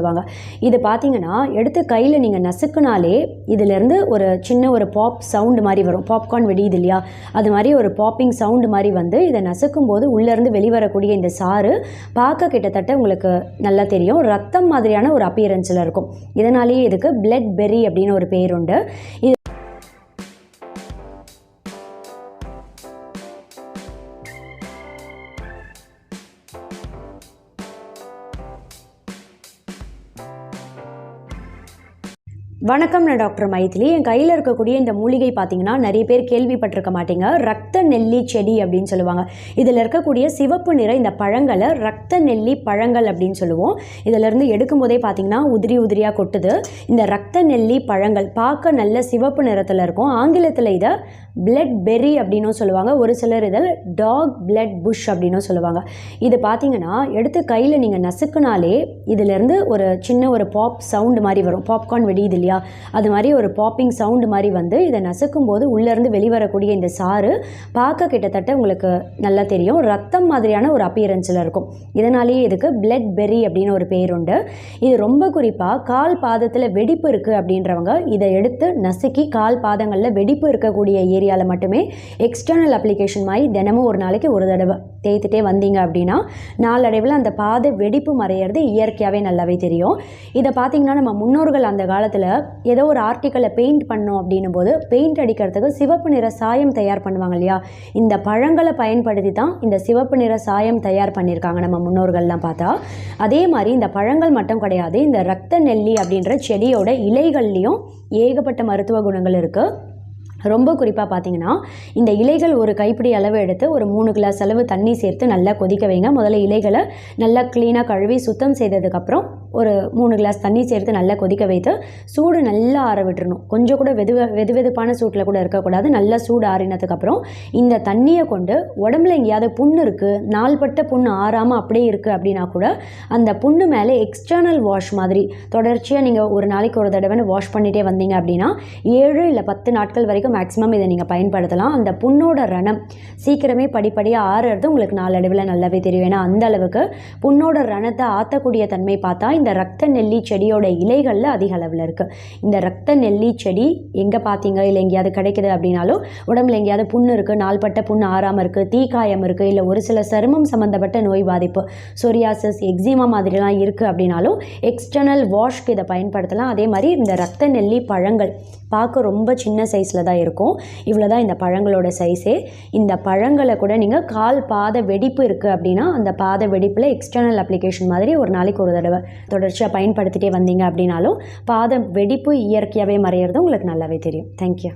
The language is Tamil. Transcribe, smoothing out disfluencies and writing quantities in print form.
சொல்லுவாங்க. இது பார்த்தீங்கன்னா எடுத்து கையில் நீங்கள் நசுக்குனாலே இதிலேருந்து ஒரு சின்ன ஒரு பாப் சவுண்டு மாதிரி வரும். பாப்கார்ன் வெடியுது இல்லையா, அது மாதிரி ஒரு பாப்பிங் சவுண்டு மாதிரி வந்து இதை நசுக்கும் போது உள்ளேருந்து வெளிவரக்கூடிய இந்த சாறு பார்க்க கிட்டத்தட்ட உங்களுக்கு நல்லா தெரியும். ரத்தம் மாதிரியான ஒரு அப்பியரன்ஸில் இருக்கும். இதனாலேயே இதுக்கு பிளட் பெர்ரி அப்படின்னு ஒரு பேர் உண்டு. இது வணக்கம், நான் டாக்டர் மைதிலி. என் கையில் இருக்கக்கூடிய இந்த மூலிகை பார்த்தீங்கன்னா நிறைய பேர் கேள்விப்பட்டிருக்க மாட்டீங்க. ரத்த நெல்லி செடி அப்படின்னு சொல்லுவாங்க. இதில் இருக்கக்கூடிய சிவப்பு நிற இந்த பழங்களை ரத்த நெல்லி பழங்கள் அப்படின்னு சொல்லுவோம். இதிலேருந்து எடுக்கும் போதே பார்த்தீங்கன்னா உதிரி உதிரியாக கொட்டுது. இந்த ரத்த நெல்லி பழங்கள் பார்க்க நல்ல சிவப்பு நிறத்தில் இருக்கும். ஆங்கிலத்தில் இதை பிளட் பெர்ரி அப்படின்னும் சொல்லுவாங்க. ஒரு சிலர் இதில் டாக் பிளட் புஷ் அப்படின்னும் சொல்லுவாங்க. இது பார்த்தீங்கன்னா எடுத்து கையில் நீங்கள் நசுக்குனாலே இதிலேருந்து ஒரு சின்ன ஒரு பாப் சவுண்டு மாதிரி வரும். பாப்கார்ன் வெடியுது இல்லையா, அது மாதிரி ஒரு பாப்பிங் சவுண்டு மாதிரி வந்து இதை நசுக்கும் போது உள்ளேருந்து வெளிவரக்கூடிய இந்த சாறு பார்க்க கிட்டத்தட்ட உங்களுக்கு நல்லா தெரியும். ரத்தம் மாதிரியான ஒரு அப்பியரன்ஸில் இருக்கும். இதனாலேயே இதுக்கு பிளட் பெர்ரி அப்படின்னு ஒரு பேர் உண்டு. இது ரொம்ப குறிப்பாக கால் பாதத்தில் வெடிப்பு இருக்குது அப்படின்றவங்க இதை எடுத்து நசுக்கி கால் பாதங்களில் வெடிப்பு இருக்கக்கூடிய ஏரியாவில் மட்டுமே எக்ஸ்டர்னல் அப்ளிகேஷன் மாதிரி தினமும் ஒரு நாளைக்கு ஒரு தடவை தேய்த்துட்டே வந்தீங்க அப்படின்னா நாளடைவில் அந்த பாத வெடிப்பு மறையிறது இயற்கையாகவே நல்லாவே தெரியும். இதை பார்த்திங்கன்னா நம்ம முன்னோர்கள் அந்த காலத்தில் ஏதோ ஒரு ஆர்டிக்கலை பெயிண்ட் பண்ணோம் அப்படின்னும் போது பெயிண்ட் அடிக்கிறதுக்கு சிவப்பு நிற சாயம் தயார் பண்ணுவாங்க இல்லையா, இந்த பழங்களை பயன்படுத்தி தான் இந்த சிவப்பு நிற சாயம் தயார் பண்ணியிருக்காங்க நம்ம முன்னோர்கள்லாம் பார்த்தா. அதே மாதிரி இந்த பழங்கள் மட்டும் கிடையாது, இந்த ரத்த நெல்லி அப்படின்ற செடியோட இலைகள்லேயும் ஏகப்பட்ட மருத்துவ குணங்கள் இருக்குது. ரொம்ப குறிப்பாக பார்த்தீங்கன்னா இந்த இலைகள் ஒரு கைப்பிடி அளவு எடுத்து ஒரு 3 கிளாஸ் அளவு தண்ணி சேர்த்து நல்லா கொதிக்க வைங்க. முதல்ல இலைகளை நல்லா க்ளீனாக கழுவி சுத்தம் செய்ததுக்கப்புறம் ஒரு 3 கிளாஸ் தண்ணி சேர்த்து நல்லா கொதிக்க வைத்து சூடு நல்லா ஆற விட்டுறணும். கொஞ்சம் கூட வெதுவெதுப்பான சூட்டில் கூட இருக்கக்கூடாது. நல்லா சூடு ஆறினதுக்கப்புறம் இந்த தண்ணியை கொண்டு உடம்புல எங்கேயாவது புண்ணு இருக்குது, நாள்பட்ட புண்ணு ஆறாமல் அப்படியே இருக்குது அப்படின்னா கூட அந்த புண்ணு மேலே எக்ஸ்டர்னல் வாஷ் மாதிரி தொடர்ச்சியாக நீங்கள் ஒரு நாளைக்கு ஒரு தடவை வாஷ் பண்ணிகிட்டே வந்தீங்க அப்படின்னா 7 இல்லை 10 நாட்கள் வரைக்கும் மேக்ஸிமம் இதை நீங்கள் பயன்படுத்தலாம். அந்த புண்ணோட ரணம் சீக்கிரமே படிப்படியாக ஆறுறது உங்களுக்கு நாளடைவில் நல்லாவே தெரியும். ஏன்னா அந்த அளவுக்கு புண்ணோட ரணத்தை ஆற்றக்கூடிய தன்மை பார்த்தா இந்த ரத்த நெல்லி செடியோட இலைகளில் அதிக அளவில் இருக்குது. இந்த ரத்த நெல்லி செடி எங்கே பார்த்தீங்க இல்லை எங்கேயாவது கிடைக்குது அப்படின்னாலும் உடம்புல எங்கேயாவது புண்ணு இருக்குது, நாள்பட்ட புண்ணு ஆறாமல் இருக்குது, தீக்காயம் இருக்குது, இல்லை ஒரு சில சருமம் சம்மந்தப்பட்ட நோய் பாதிப்பு சொரியாசிஸ் எக்ஸிமா மாதிரிலாம் இருக்குது அப்படின்னாலும் எக்ஸ்டர்னல் வாஷ்க்கு இதை பயன்படுத்தலாம். அதே மாதிரி இந்த ரத்த நெல்லி பழங்கள் பார்க்க ரொம்ப சின்ன சைஸில் தான் இருக்கும். இவ்வளோ தான் இந்த பழங்களோட சைஸே. இந்த பழங்களை கூட நீங்கள் கால் பாத வெடிப்பு இருக்குது அப்படின்னா அந்த பாத வெடிப்பில் எக்ஸ்டர்னல் அப்ளிகேஷன் மாதிரி ஒரு நாளைக்கு ஒரு தடவை தொடர்ச்சியாக பயன்படுத்திகிட்டே வந்தீங்க அப்படின்னாலும் பாத வெடிப்பு இயற்கையாகவே மறையிறது உங்களுக்கு நல்லாவே தெரியும். தேங்க்யூ.